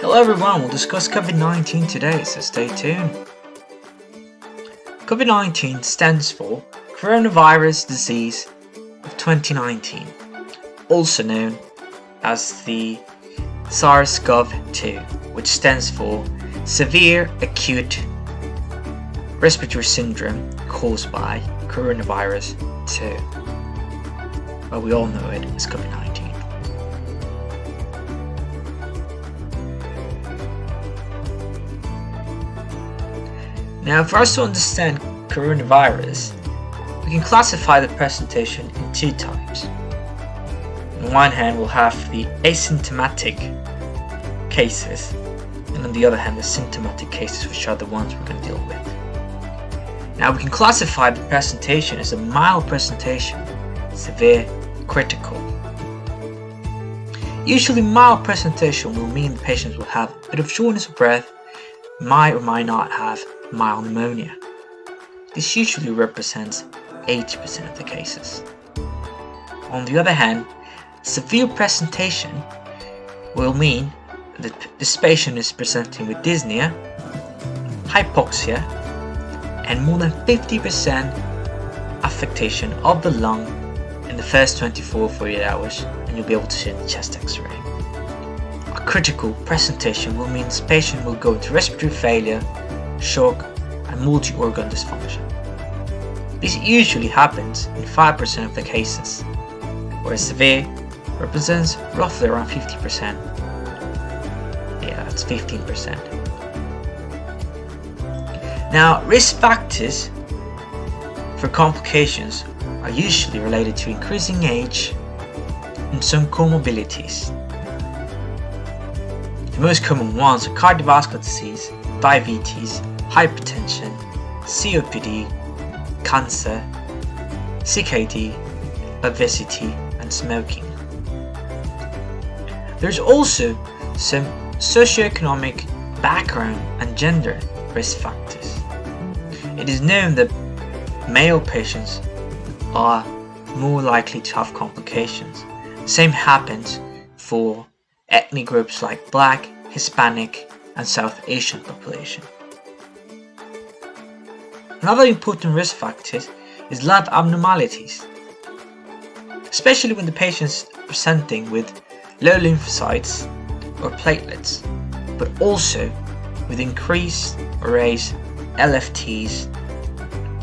Hello everyone, we'll discuss COVID-19 today, so stay tuned. COVID-19 stands for Coronavirus Disease of 2019, also known as the SARS-CoV-2, which stands for Severe Acute Respiratory Syndrome caused by Coronavirus 2. Well, we all know it as COVID-19. Now, for us to understand coronavirus, we can classify the presentation in two types. On one hand, we'll have the asymptomatic cases, and on the other hand, the symptomatic cases, which are the ones we're going to deal with. Now, we can classify the presentation as a mild presentation, severe, critical. Usually, mild presentation will mean the patient will have a bit of shortness of breath, might or might not have mild pneumonia. This usually represents 80% of the cases. On the other hand, severe presentation will mean that this patient is presenting with dyspnea, hypoxia, and more than 50% affectation of the lung in the first 24-48 hours, and you'll be able to see in the chest x-ray. A critical presentation will mean this patient will go into respiratory failure, shock, and multi-organ dysfunction. This usually happens in 5% of the cases, whereas severe represents roughly around 50%. Yeah, that's 15%. Now, risk factors for complications are usually related to increasing age and some comorbidities. The most common ones are cardiovascular disease, diabetes, hypertension, COPD, cancer, CKD, obesity, and smoking. There's also some socioeconomic background and gender risk factors. It is known that male patients are more likely to have complications. The same happens for ethnic groups like Black, Hispanic, and South Asian population. Another important risk factor is lab abnormalities, especially when the patient is presenting with low lymphocytes or platelets, but also with increased or raised LFTs,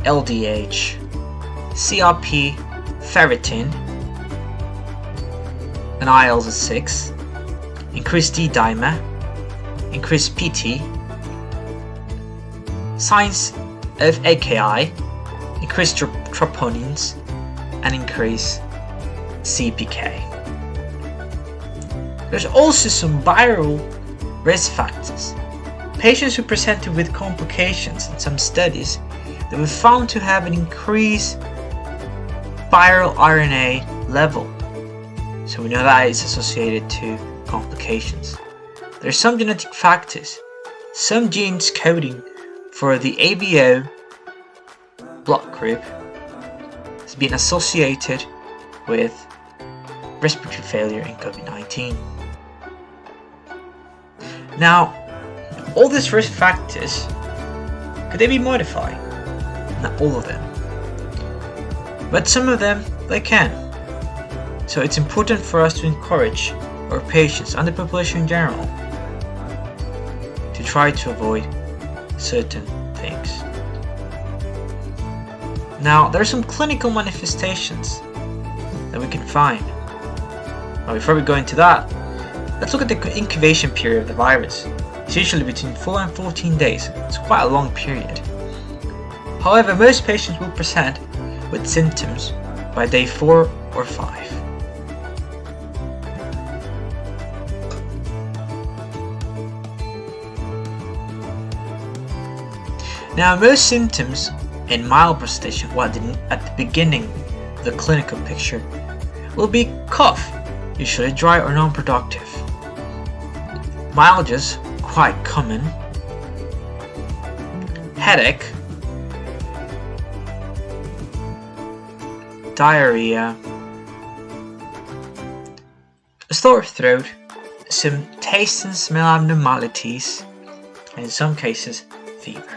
LDH, CRP, ferritin, and IL-6, increased D-dimer, increased PT, signs of AKI, increased troponins, and increased CPK. There's also some viral risk factors. Patients who presented with complications in some studies that were found to have an increased viral RNA level. So we know that is associated to complications. There are some genetic factors. Some genes coding for the ABO blood group has been associated with respiratory failure in COVID-19. Now, all these risk factors, could they be modified? Not all of them, but some of them they can. So it's important for us to encourage our patients and the population in general to try to avoid certain things. Now, there are some clinical manifestations that we can find. Now, before we go into that, let's look at the incubation period of the virus. It's usually between 4 and 14 days. It's quite a long period. However, most patients will present with symptoms by day 4 or 5. Now, most symptoms in mild presentation, at the beginning of the clinical picture, will be cough, usually dry or non-productive. Myalgias, quite common. Headache, diarrhea, a sore throat, some taste and smell abnormalities, and in some cases, fever.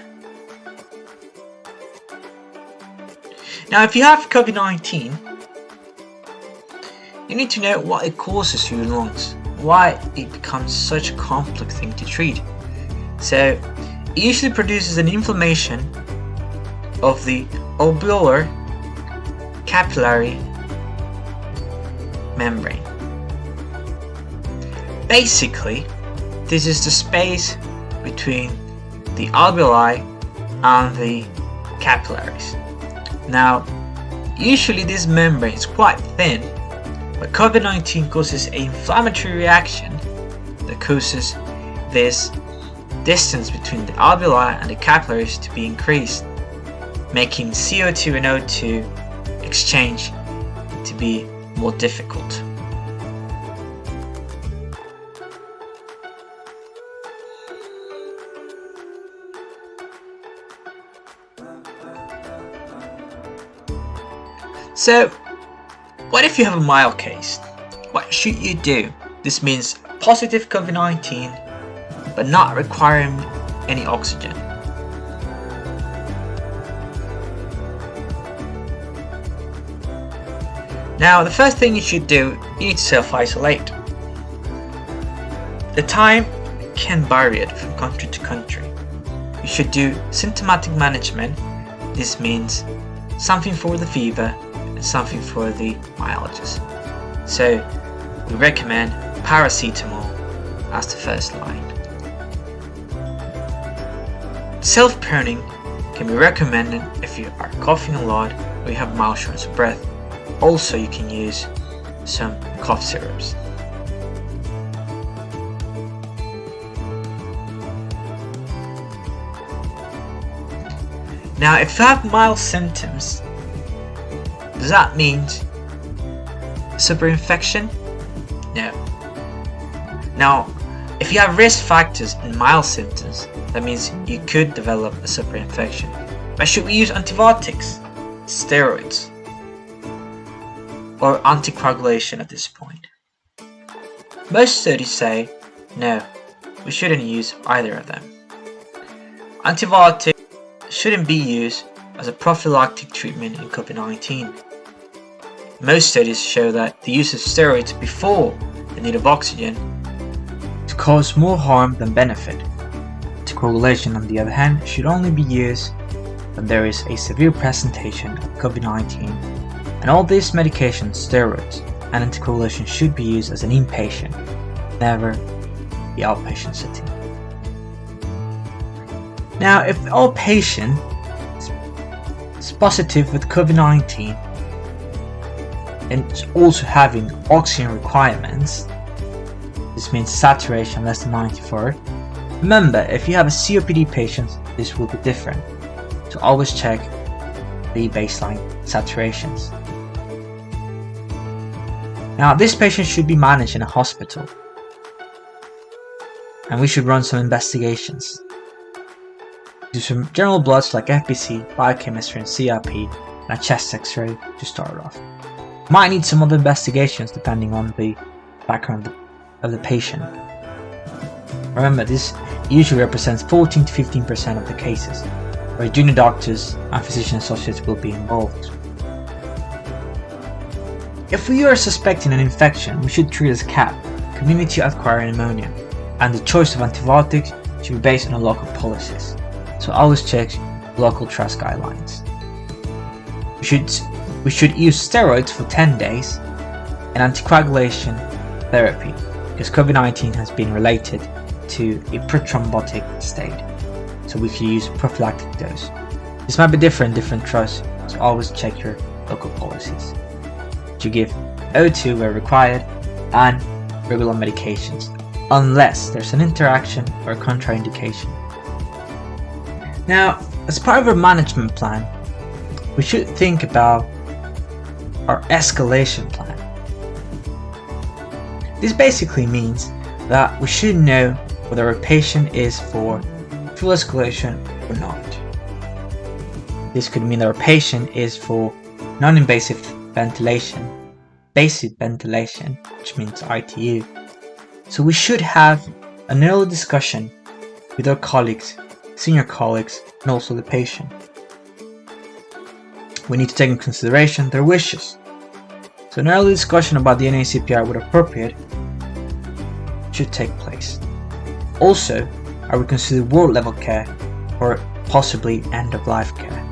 Now, if you have COVID-19, you need to know what it causes to your lungs, why it becomes such a complex thing to treat. So, it usually produces an inflammation of the alveolar capillary membrane. Basically, this is the space between the alveoli and the capillaries. Now, usually this membrane is quite thin, but COVID-19 causes an inflammatory reaction that causes this distance between the alveoli and the capillaries to be increased, making CO2 and O2 exchange to be more difficult. So, what if you have a mild case? What should you do? This means positive COVID-19, but not requiring any oxygen. Now, the first thing you should do, you need to self-isolate. The time can vary from country to country. You should do symptomatic management. This means something for the fever and something for the myalgias. So, we recommend paracetamol as the first line. Self-pruning can be recommended if you are coughing a lot or you have mild shortness of breath. Also, you can use some cough syrups. Now, if you have mild symptoms, does that mean super infection? No. Now, if you have risk factors in mild symptoms, that means you could develop a super infection. But should we use antibiotics, steroids, or anticoagulation at this point? Most studies say no, we shouldn't use either of them. Antibiotics shouldn't be used as a prophylactic treatment in COVID-19. Most studies show that the use of steroids before the need of oxygen to cause more harm than benefit. Anticoagulation, on the other hand, should only be used when there is a severe presentation of COVID-19, and all these medications, steroids and anticoagulation, should be used as an inpatient, never the outpatient setting. Now, if all patient is positive with COVID-19 and is also having oxygen requirements, this means saturation less than 94. Remember, if you have a COPD patient, this will be different. So always check the baseline saturations. Now, this patient should be managed in a hospital, and we should run some investigations. Do some general bloods like FBC, biochemistry, and CRP, and a chest X-ray to start off. Might need some other investigations depending on the background of the patient. Remember, this usually represents 14 to 15% of the cases, where junior doctors and physician associates will be involved. If we are suspecting an infection, we should treat as CAP, community-acquired pneumonia, and the choice of antibiotics should be based on local policies. So always check local trust guidelines. We should use steroids for 10 days and anticoagulation therapy, because COVID-19 has been related to a prothrombotic state. So we can use prophylactic dose. This might be different in different trusts, so always check your local policies. You give O2 where required and regular medications, unless there's an interaction or a contraindication. Now, as part of our management plan, we should think about our escalation plan. This basically means that we should know whether a patient is for full escalation or not. This could mean that our patient is for non-invasive ventilation, basic ventilation, which means ITU, So we should have an early discussion with our colleagues, senior colleagues, and also the patient. We need to take into consideration their wishes. So an early discussion about the NA-CPR when appropriate should take place. Also, I would consider ward level care or possibly end-of-life care.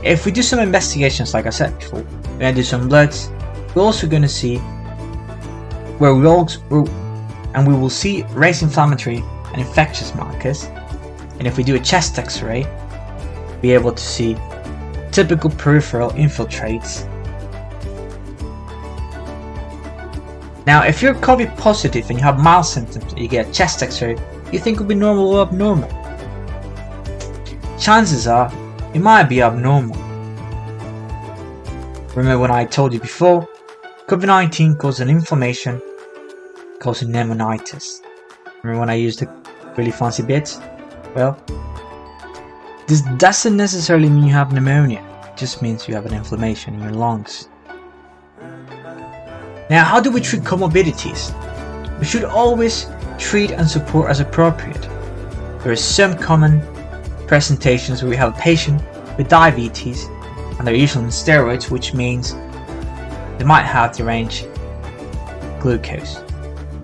If we do some investigations, like I said before, we're going to do some bloods, we're also going to see where we will see raised inflammatory and infectious markers, and if we do a chest x-ray, be able to see typical peripheral infiltrates. Now, if you're COVID positive and you have mild symptoms and you get a chest x-ray, you think it will be normal or abnormal. Chances are, it might be abnormal. Remember when I told you before, COVID-19 causes an inflammation, causing pneumonitis. Remember when I used the really fancy bits? Well, this doesn't necessarily mean you have pneumonia, it just means you have an inflammation in your lungs. Now, how do we treat comorbidities? We should always treat and support as appropriate. There are some common presentations where we have a patient with diabetes and they're usually on steroids, which means they might have deranged glucose.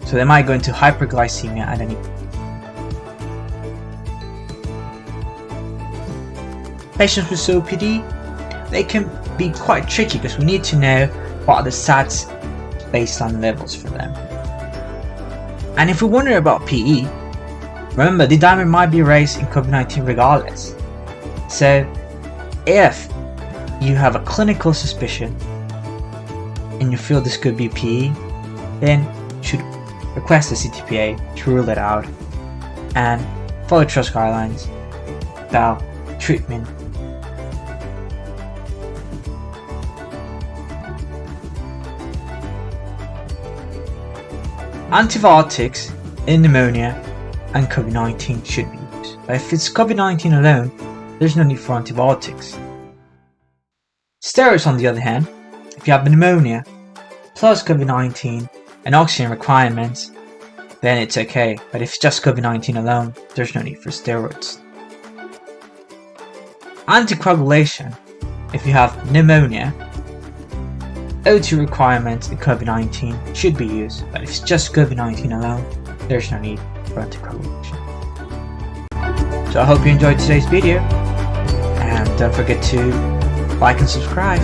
So they might go into hyperglycemia at any point. Patients with COPD, they can be quite tricky because we need to know what are the SATs baseline levels for them. And if we wonder about PE, remember the dimer might be raised in COVID-19 regardless. So if you have a clinical suspicion and you feel this could be PE, then you should request a CTPA to rule it out and follow trust guidelines about treatment. Antibiotics in pneumonia and COVID-19 should be used, but if it's COVID-19 alone, there's no need for antibiotics. Steroids, on the other hand, if you have pneumonia plus COVID-19 and oxygen requirements, then it's okay, but if it's just COVID-19 alone, there's no need for steroids. Anticoagulation, if you have pneumonia, O2 requirements in COVID-19 should be used, but if it's just COVID-19 alone, there's no need for anticoagulation. So I hope you enjoyed today's video, and don't forget to like and subscribe.